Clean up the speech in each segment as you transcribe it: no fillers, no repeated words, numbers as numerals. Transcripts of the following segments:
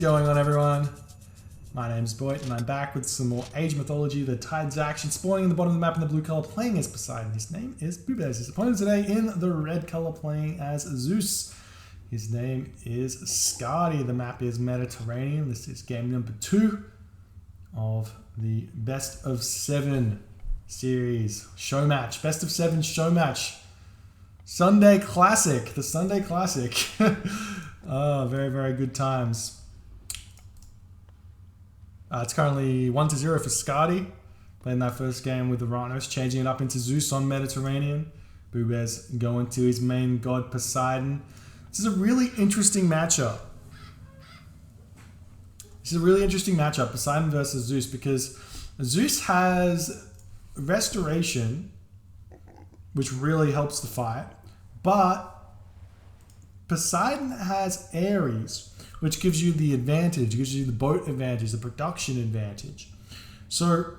Going on, everyone? My name's Boyd and I'm back with some more Age of Mythology. The Tides action spawning in the bottom of the map in the blue color, playing as Poseidon. His name is Bubez. His opponent today in the red color, playing as Zeus. His name is Skady. The map is Mediterranean. This is game number 2 of the best of 7 series show match. Best of 7 show match. Sunday Classic. The Sunday Classic. Oh, very, very good times. It's currently 1-0 for Skady, playing that first game with the Rhinos, changing it up into Zeus on Mediterranean. Bubez going to his main god Poseidon. This is a really interesting matchup. Poseidon versus Zeus, because Zeus has restoration, which really helps the fight, but Poseidon has Ares, which gives you the advantage, gives you the boat advantage, the production advantage. So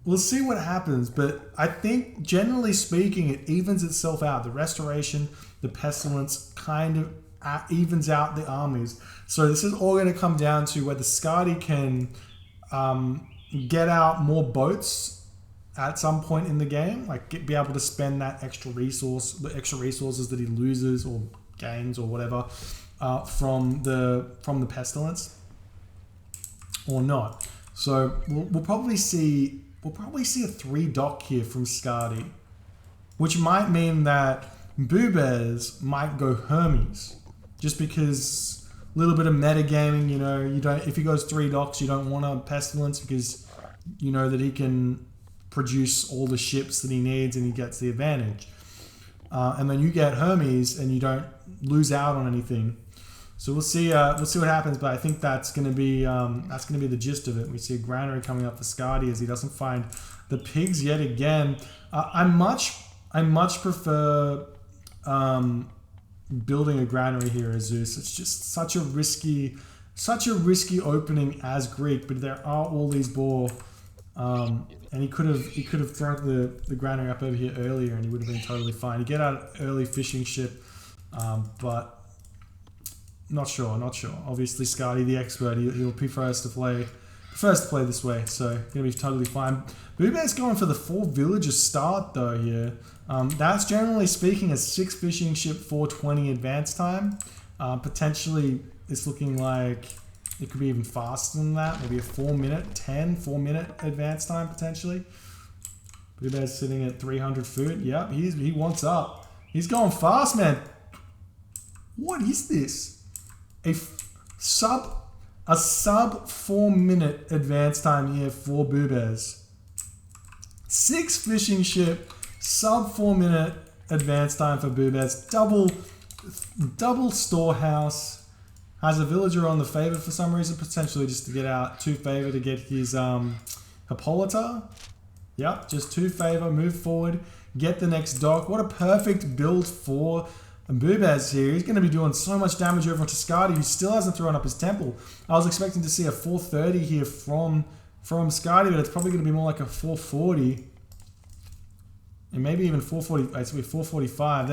we'll see what happens, but I think generally speaking, it evens itself out. The restoration, the pestilence kind of evens out the armies. So this is all going to come down to whether Skady can get out more boats at some point in the game, like be able to spend that extra resource, the extra resources that he loses or gains or whatever, from the pestilence, or not. So we'll probably see a 3 dock here from Skady, which might mean that Bubez might go Hermes, just because a little bit of metagaming. You know, if he goes 3 docks, you don't want a pestilence because you know that he can produce all the ships that he needs and he gets the advantage. And then you get Hermes and you don't lose out on anything. So we'll see what happens, but I think that's going to be the gist of it. We see a granary coming up for Skady as he doesn't find the pigs yet again. I much prefer building a granary here as Zeus. It's just such a risky opening as Greek, but there are all these boar, and he could have thrown the granary up over here earlier, and he would have been totally fine. You get out an early fishing ship, but. Not sure. Obviously, Skady, the expert, he'll prefers to play this way, so gonna be totally fine. Bubez going for the 4 villages start though here. That's generally speaking a 6 fishing ship 420 advance time. Potentially, it's looking like it could be even faster than that. Maybe a 4 minute advance time potentially. Bubez sitting at 300 food. Yep, he wants up. He's going fast, man. What is this? A sub 4 minute advance time here for Bubez. 6 fishing ship, sub 4 minute advance time for Bubez. Double storehouse. Has a villager on the favor for some reason, potentially just to get out 2 favor to get his Hippolyta. Yep, just 2 favor, move forward, get the next dock. What a perfect build for Bubez here. He's going to be doing so much damage over to Skady, who still hasn't thrown up his temple. I was expecting to see a 430 here from Skady, but it's probably going to be more like a 440, and maybe even 440. It's going to be 445.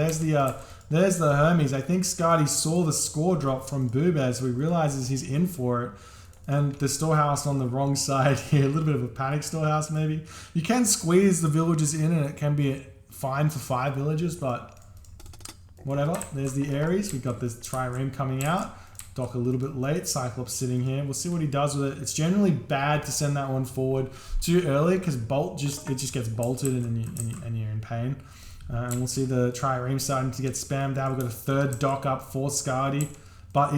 There's the Hermes. I think Skady saw the score drop from Bubez, so he realizes he's in for it. And the storehouse on the wrong side here, a little bit of a panic storehouse maybe. You can squeeze the villagers in, and it can be fine for 5 villagers, but whatever. There's the Ares. We've got this trireme coming out. Dock a little bit late. Cyclops sitting here. We'll see what he does with it. It's generally bad to send that one forward too early because it just gets bolted and you're in pain. And we'll see the trireme starting to get spammed out. We've got a 3rd dock up for Skady, but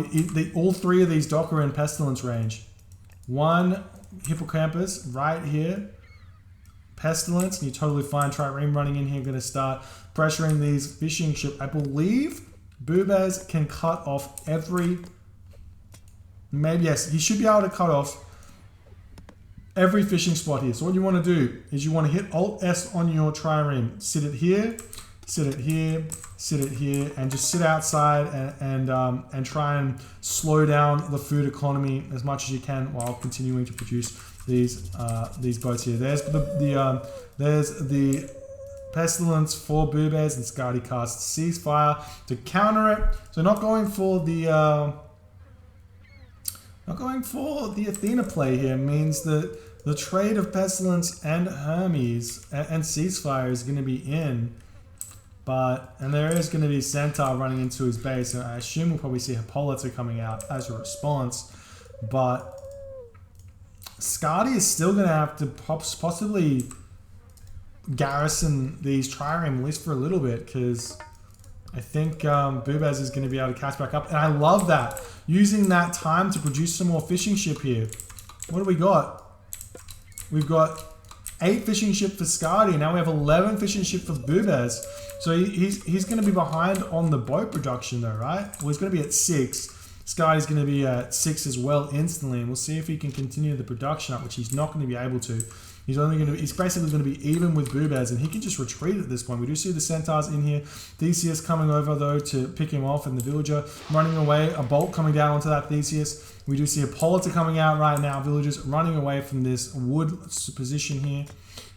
all 3 of these dock are in pestilence range. 1 hippocampus right here. Pestilence, and you totally fine. Trireme running in here, going to start pressuring these fishing ship. I believe Bubez can cut off yes, he should be able to cut off every fishing spot here. So what you want to do is you want to hit Alt S on your trireme. Sit it here, sit it here, sit it here, and just sit outside and try and slow down the food economy as much as you can while continuing to produce these boats here. There's the Pestilence for Bubez, and Skady casts Ceasefire to counter it. So not going for the Not going for the Athena play here means that the trade of Pestilence and Hermes and Ceasefire is going to be in. And there is going to be Centaur running into his base, and I assume we'll probably see Hippolyta coming out as a response. But Skady is still going to have to possibly garrison these triremes, at least for a little bit, because I think Bubez is going to be able to catch back up. And I love that. Using that time to produce some more fishing ship here. What do we got? We've got 8 fishing ship for Skady. Now we have 11 fishing ship for Bubez. So he's going to be behind on the boat production though, right? Well, he's going to be at 6. Skady's going to be at 6 as well instantly. And we'll see if he can continue the production up, which he's not going to be able to. He's basically going to be even with Bubez, and he can just retreat at this point. We do see the Centaurs in here. Theseus coming over though to pick him off, and the villager running away. A bolt coming down onto that Theseus. We do see Hippolyta coming out right now. Villagers running away from this wood position here.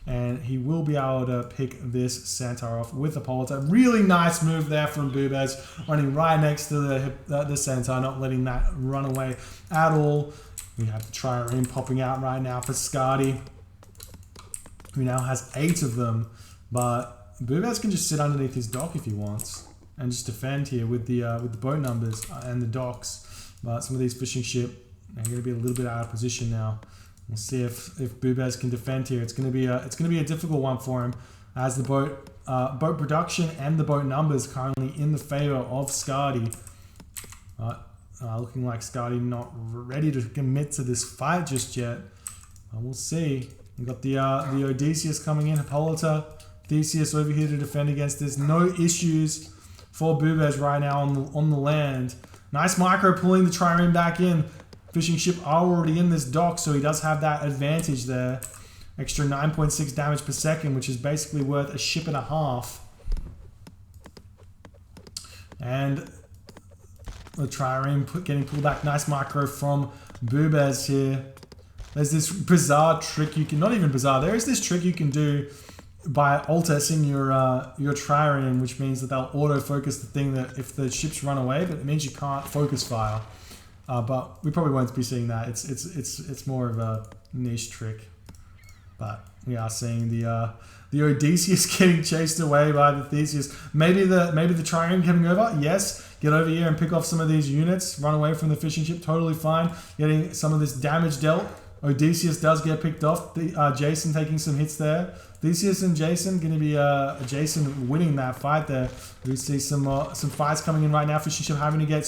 And he will be able to pick this Centaur off with Hippolyta. Really nice move there from Bubez, running right next to the Centaur, not letting that run away at all. We have the trireme popping out right now for Skady, who now has 8 of them. But Bubez can just sit underneath his dock if he wants and just defend here with the boat numbers and the docks. But some of these fishing ship are going to be a little bit out of position now. We'll see if Bubez can defend here. It's going to be a difficult one for him, as the boat production and the boat numbers currently in the favor of Skady. Looking like Skady not ready to commit to this fight just yet. We'll see. We've got the Odysseus coming in, Hippolyta, Theseus over here to defend against this. No issues for Bubez right now on the land. Nice micro pulling the trireme back in. Fishing ship are already in this dock, so he does have that advantage there. Extra 9.6 damage per second, which is basically worth a ship and a half. And the trireme getting pulled back. Nice micro from Bubez here. There's this bizarre trick you can, not even bizarre, there is this trick you can do by alt-essing your trireme, which means that they'll auto-focus the thing that if the ships run away, but it means you can't focus fire. But we probably won't be seeing that. It's more of a niche trick. But we are seeing the Odysseus getting chased away by the Theseus. Maybe the trireme coming over. Yes, get over here and pick off some of these units. Run away from the fishing ship. Totally fine. Getting some of this damage dealt. Odysseus does get picked off. Jason taking some hits there. Theseus and Jason going to be Jason winning that fight there. We see some fights coming in right now. Fishing ship having to get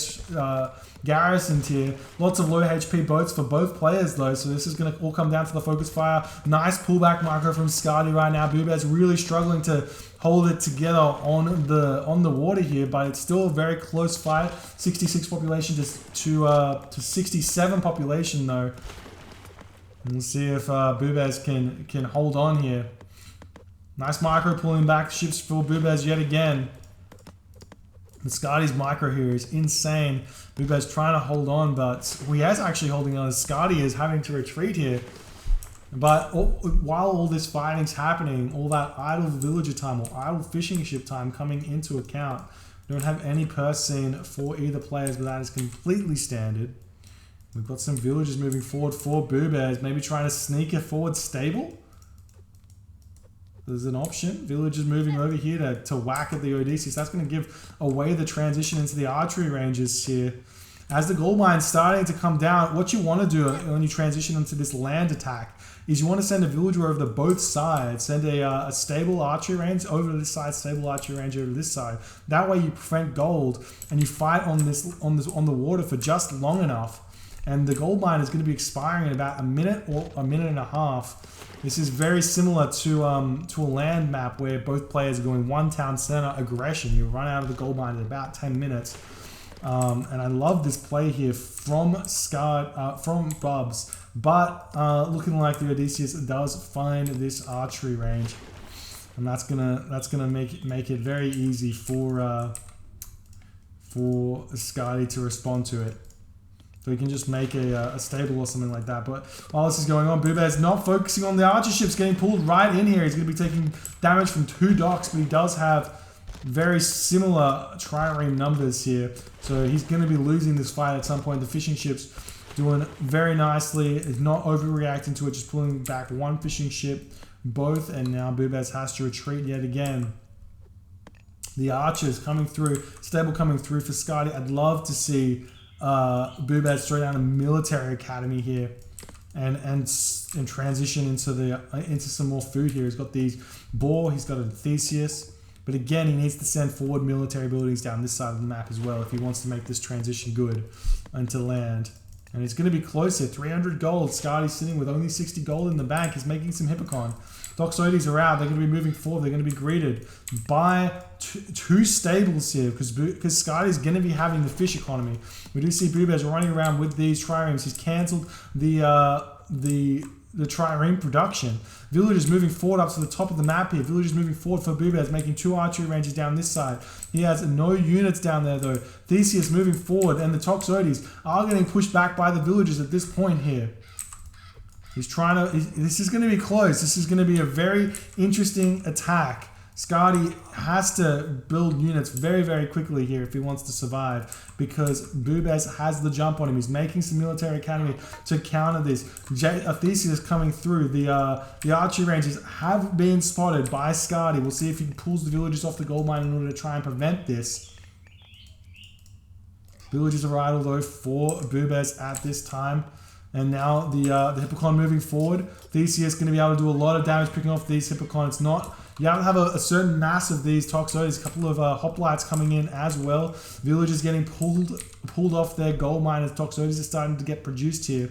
garrisoned here. Lots of low HP boats for both players though, so this is going to all come down to the focus fire. Nice pullback micro from Skady right now. Bubez really struggling to hold it together on the water here, but it's still a very close fight. 66 population to 67 population though. We'll see if Bubez can hold on here. Nice micro pulling back ships for Bubez yet again. The Skady's micro here is insane. Bubez trying to hold on, but he is actually holding on. Skady is having to retreat here. But while all this fighting's happening, all that idle villager time or idle fishing ship time coming into account, don't have any purse scene for either players, but that is completely standard. We've got some villagers moving forward for Bubez, maybe trying to sneak a forward stable. There's an option. Villagers moving over here to whack at the Odysseus. That's going to give away the transition into the archery ranges here. As the gold mine's starting to come down, what you want to do when you transition into this land attack is you want to send a villager over to both sides. Send a stable archery range over to this side, stable archery range over to this side. That way you prevent gold and you fight on the water for just long enough. And the gold mine is going to be expiring in about a minute or a minute and a half. This is very similar to a land map where both players are going one town center aggression. You run out of the gold mine in about 10 minutes. And I love this play here from Bubs. But looking like the Odysseus does find this archery range. And that's gonna make it very easy for Skady to respond to it. So he can just make a stable or something like that. But while this is going on, Bubez not focusing on the archer ships, getting pulled right in here. He's going to be taking damage from 2 docks, but he does have very similar trireme numbers here. So he's going to be losing this fight at some point. The fishing ships doing very nicely. Is not overreacting to it, just pulling back one fishing ship, both, and now Bubez has to retreat yet again. The archers coming through, stable coming through for Skady. I'd love to see Bubez throw down a military academy here and transition into some more food here. He's got these boar, he's got a Theseus, but again, he needs to send forward military buildings down this side of the map as well if he wants to make this transition good into land. And it's going to be close here. 300 gold. Skady's sitting with only 60 gold in the bank. He's making some Hippocon. Toxotes are out. They're going to be moving forward. They're going to be greeted by two stables here because Skady's going to be having the fish economy. We do see Bubez running around with these triremes. He's cancelled the trireme production. Villagers moving forward up to the top of the map here. Villagers moving forward for Bubez, making 2 archery ranges down this side. He has no units down there though. Theseus moving forward, and the Toxotes are getting pushed back by the villagers at this point here. He's trying to... This is going to be close. This is going to be a very interesting attack. Skady has to build units very, very quickly here if he wants to survive because Bubez has the jump on him. He's making some military academy to counter this. Theseus coming through. The archery ranges have been spotted by Skady. We'll see if he pulls the villagers off the gold mine in order to try and prevent this. Villagers are idle though for Bubez at this time. And now the Hippocon moving forward. Theseus going to be able to do a lot of damage picking off these Hippocon. It's not... You have to have a certain mass of these Toxotes. A couple of hoplites coming in as well. Villagers getting pulled off their gold mine as Toxotes are starting to get produced here.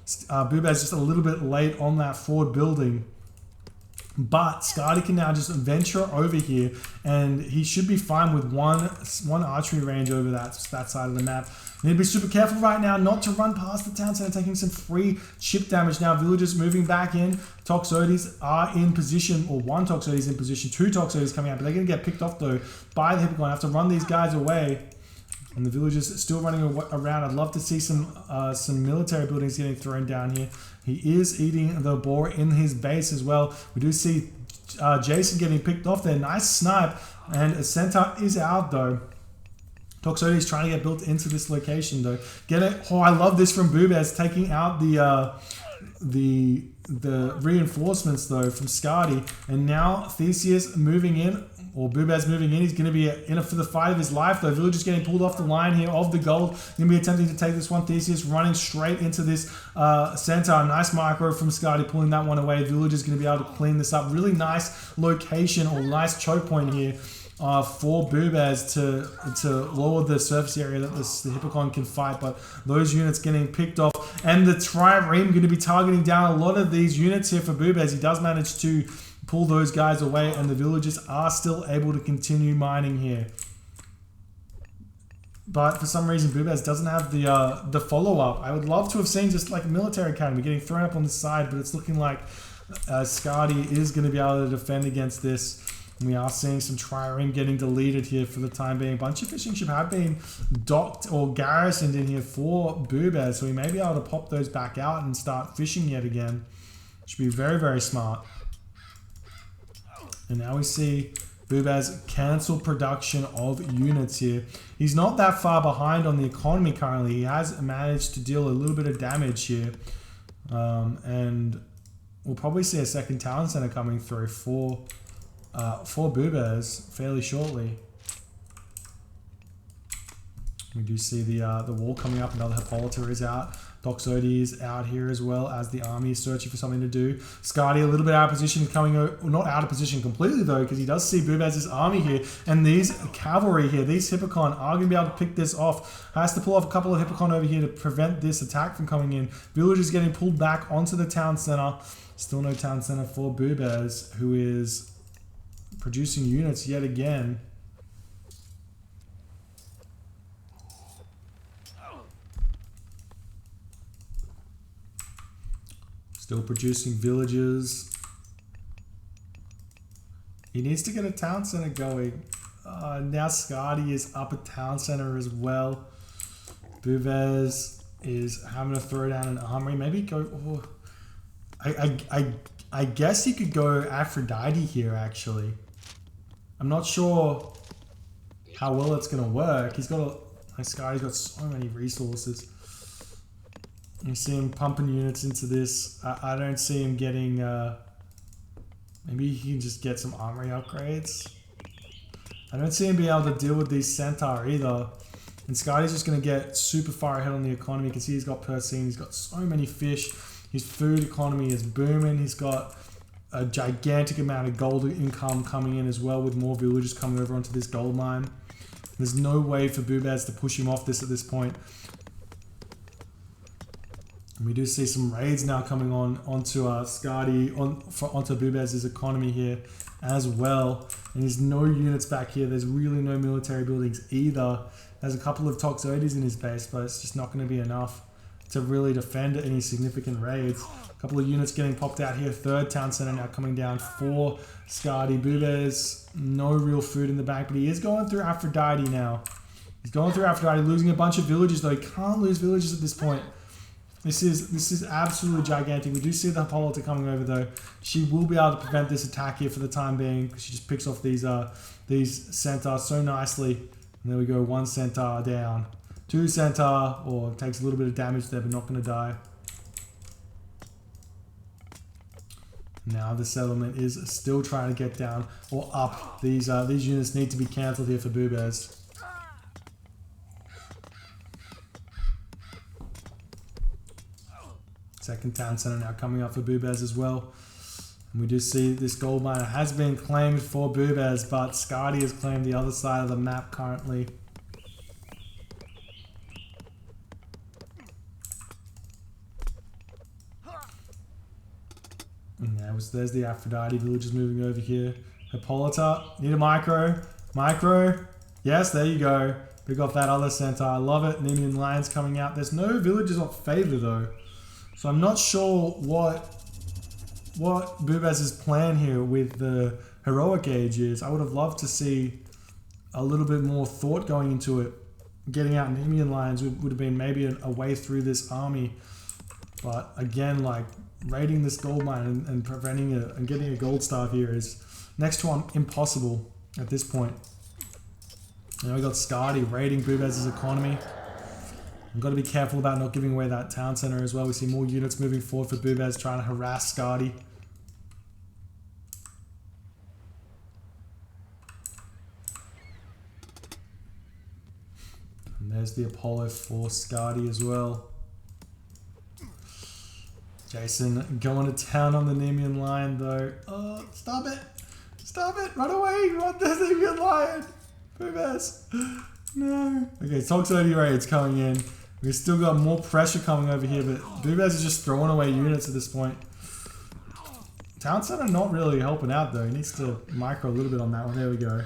Bubez just a little bit late on that forward building. But Skady can now just venture over here and he should be fine with one archery range over that side of the map. Need to be super careful right now not to run past the town center, taking some free chip damage now. Villagers moving back in. Toxotes are in position, or one Toxotes in position. 2 Toxotes coming out, but they're going to get picked off though by the Hippocon. Have to run these guys away. And the villagers still running around. I'd love to see some military buildings getting thrown down here. He is eating the boar in his base as well. We do see Jason getting picked off there. Nice snipe. And a centaur is out though. Toxotes trying to get built into this location though. Get it? Oh, I love this from Bubez, taking out the reinforcements though from Skady. And now Theseus moving in, or Bubez moving in. He's going to be in it for the fight of his life though. Villagers getting pulled off the line here of the gold. Going to be attempting to take this one. Theseus running straight into this centaur. Nice micro from Skady, pulling that one away. Villagers going to be able to clean this up. Really nice location, or nice choke point here for Bubez to lower the surface area that the Hippocon can fight, but those units getting picked off. And the trireme going to be targeting down a lot of these units here for Bubez. He does manage to pull those guys away, and the villagers are still able to continue mining here. But for some reason, Bubez doesn't have the follow-up. I would love to have seen just like a military academy getting thrown up on the side, but it's looking like Skady is going to be able to defend against this. We are seeing some trireme getting deleted here for the time being. A bunch of fishing ships have been docked or garrisoned in here for Bubez, so we may be able to pop those back out and start fishing yet again. Should be very, very smart. And now we see Bubez cancel production of units here. He's not that far behind on the economy currently. He has managed to deal a little bit of damage here. And we'll probably see a second town center coming through for Bubez fairly shortly. We do see the wall coming up. Another Hippolyta is out. Toxotes is out here as well as the army is searching for something to do. Skady a little bit out of position, not out of position completely though, because he does see Bubez's army here. And these cavalry here, these Hippocon are going to be able to pick this off. Has to pull off a couple of Hippocon over here to prevent this attack from coming in. Villagers getting pulled back onto the town center. Still no town center for Bubez, who is producing units yet again. Still producing villages. He needs to get a town center going. Now Skady is up a town center as well. Bubez is having to throw down an armory. Maybe go... Oh, I guess he could go Aphrodite here, actually. I'm not sure how well it's going to work. He's got Skady's got so many resources. You see him pumping units into this. I don't see him getting... maybe he can just get some armory upgrades. I don't see him being able to deal with these Centaur either. And Skady's just going to get super far ahead on the economy. You can see he's got Perseine. He's got so many fish. His food economy is booming. He's got a gigantic amount of gold income coming in as well, with more villagers coming over onto this gold mine. There's no way for Bubez to push him off this at this point. And we do see some raids now coming on onto Skady, onto Bubez's economy here as well. And there's no units back here. There's really no military buildings either. There's a couple of Toxotes in his base, but it's just not going to be enough to really defend any significant raids. A couple of units getting popped out here. Third town center now coming down for Skady. Bubez, no real food in the bank, but he is going through Aphrodite now. He's going through Aphrodite, losing a bunch of villages though. He can't lose villages at this point. This is absolutely gigantic. We do see the Hippolyta coming over though. She will be able to prevent this attack here for the time being, because she just picks off these centaurs so nicely. And there we go, 1 centaur down. 2 centaur, or takes a little bit of damage there, but not going to die. Now the settlement is still trying to get down or up. These units need to be cancelled here for Bubez. Second town center now coming up for Bubez as well. And we do see this gold miner has been claimed for Bubez, but Skady has claimed the other side of the map currently. And there's the Aphrodite villagers moving over here. Hippolyta, need a micro. Micro. Yes, there you go. Pick off that other centaur. I love it. Nemean lions coming out. There's no villagers of favor though. So I'm not sure what Bubez's plan here with the heroic age is. I would have loved to see a little bit more thought going into it. Getting out Nemean lions would have been maybe a way through this army. But again, like, raiding this gold mine and preventing it and getting a gold staff here is next to impossible at this point. Now we got Skady raiding Bubez's economy. We've got to be careful about not giving away that town center as well. We see more units moving forward for Bubez, trying to harass Skady. And there's the Apollo for Skady as well. Jason going to town on the Nemean lion though. Oh, stop it! Stop it! Run away! Run the Nemean lion! Bubez! No. Okay, Toxotes raids coming in. We've still got more pressure coming over here, but Bubez is just throwing away units at this point. Town center not really helping out though. He needs to micro a little bit on that one. There we go.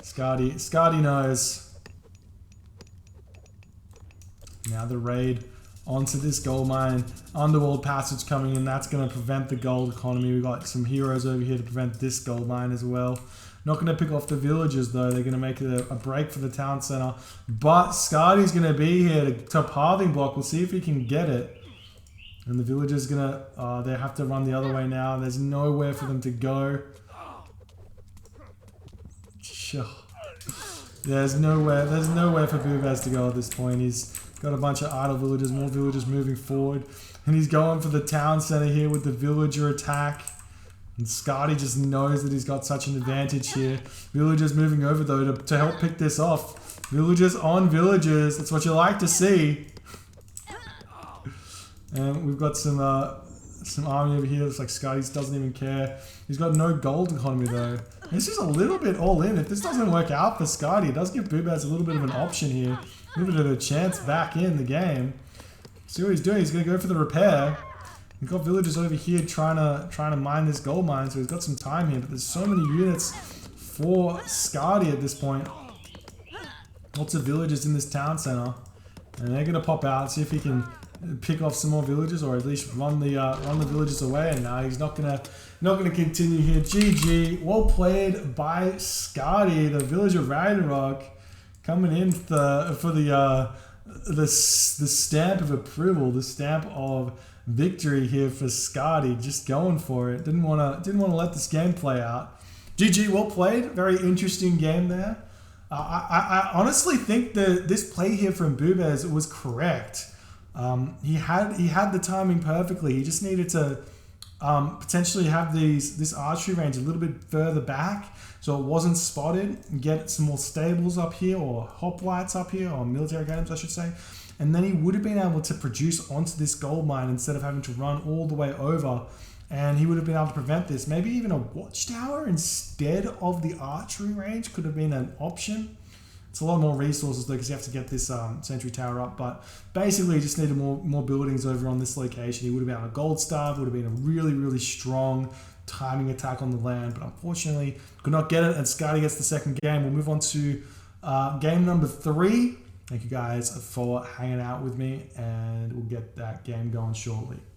Skady knows. Now the raid onto this gold mine. Underworld passage coming in. That's going to prevent the gold economy. We've got some heroes over here to prevent this gold mine as well. Not going to pick off the villagers though. They're going to make it a break for the town center. But Skady's going to be here to pathing block. We'll see if he can get it. And the villagers going to... they have to run the other way now. There's nowhere for them to go. There's nowhere for Bubez to go at this point. He's got a bunch of idle villagers, more villagers moving forward. And he's going for the town center here with the villager attack. And Skady just knows that he's got such an advantage here. Villagers moving over though to help pick this off. Villagers on villagers. That's what you like to see. And we've got some army over here. Looks like Skady doesn't even care. He's got no gold economy though. This is a little bit all in. If this doesn't work out for Skady, it does give Bubez a little bit of an option here. A little bit of a chance back in the game. See what he's doing. He's going to go for the repair. We've got villagers over here trying to mine this gold mine, so he's got some time here. But there's so many units for Skady at this point. Lots of villagers in this town center, and they're going to pop out, see if he can pick off some more villagers, or at least run the villagers away. And now he's not gonna continue here. GG, well played by Skady, the village of Ragnarok, coming in for the stamp of approval, the stamp of victory here for Skady. Just going for it. Didn't want to let this game play out. GG, well played. Very interesting game there. I honestly think that this play here from Bubez was correct. He had the timing perfectly. He just needed to potentially have this archery range a little bit further back so it wasn't spotted, and get some more stables up here, or hoplites up here, or military academies I should say, and then he would have been able to produce onto this gold mine instead of having to run all the way over, and he would have been able to prevent this. Maybe even a watchtower instead of the archery range could have been an option. It's a lot more resources though, because you have to get this sentry tower up. But basically, he just needed more buildings over on this location. He would have been on a gold star. It would have been a really, really strong timing attack on the land. But unfortunately, could not get it. And Skady gets the second game. We'll move on to game number 3. Thank you guys for hanging out with me. And we'll get that game going shortly.